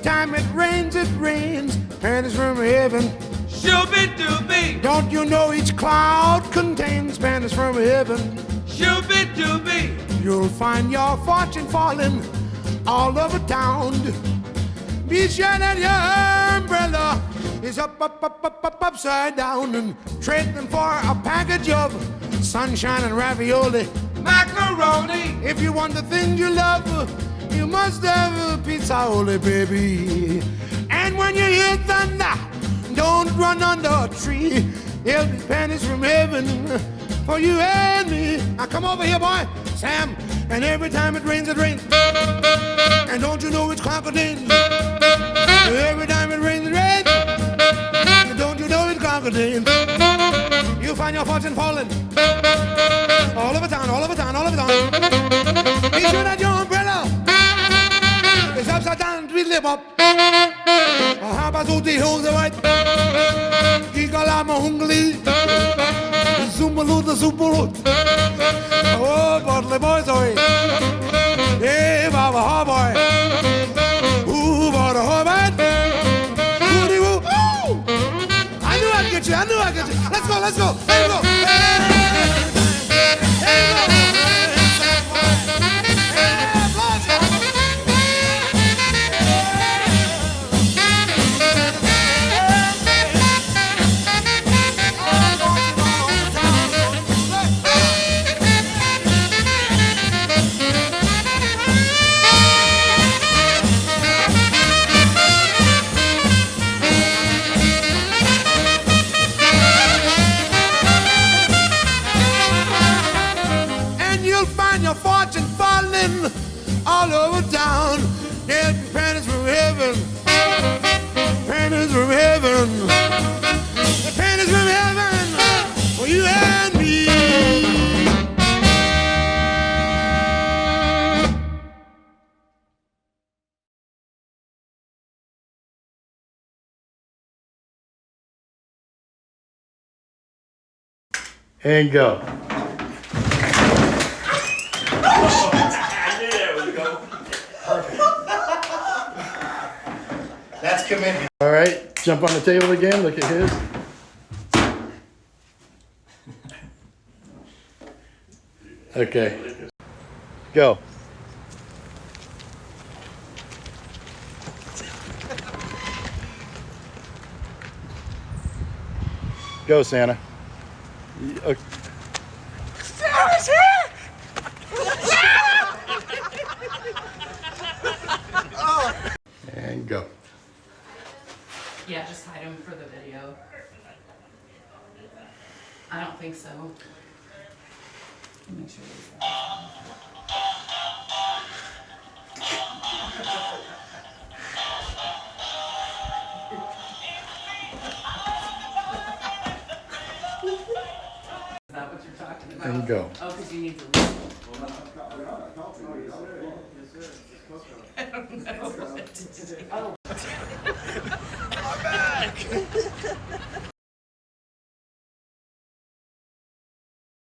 time it rains, pennies from heaven. Shooby-dooby, Don't you know each cloud contains pennies from heaven? shooby-dooby, You'll find your fortune falling all over town. Be sure that your umbrella is upside down, and trade them for a package of sunshine and ravioli. macaroni, If you want the things you love, you must have a pizza, baby. And when you hear thunder, don't run under a tree. There'll be pennies from heaven for you and me. Now come over here, boy, Sam. And every time it rains, it rains. And don't you know it's crocodile? Every time it rains, it rains. And don't you know it's crocodile? You'll find your fortune falling all over town, all over town, all over town. Be sure that your umbrella is upside down, tweedly bop. Habazuti hose white. Gigalama hungly. Zumbaloo the Zumbaloo. Oh, Bartley boys, oi. Hey, Baba, ha boy. Ooh, Baba, ha man. Woody woo. Ooh! I knew I'd get you, I knew I'd get you. Let's go, let's go. There you go. There you go. Fortune falling all over town. There'll be pennies from heaven, pennies from heaven, pennies from heaven for you and me. And go. That's commitment. All right, jump on the table again. Look at his. Okay. Go. Go, Santa. Okay. Sarah's here! And go. Yeah, just hide him for the video. I don't think so. Make sure he's there. Is that what you're talking about? And go. Oh, because you need to leave. I don't know what to do. Oh,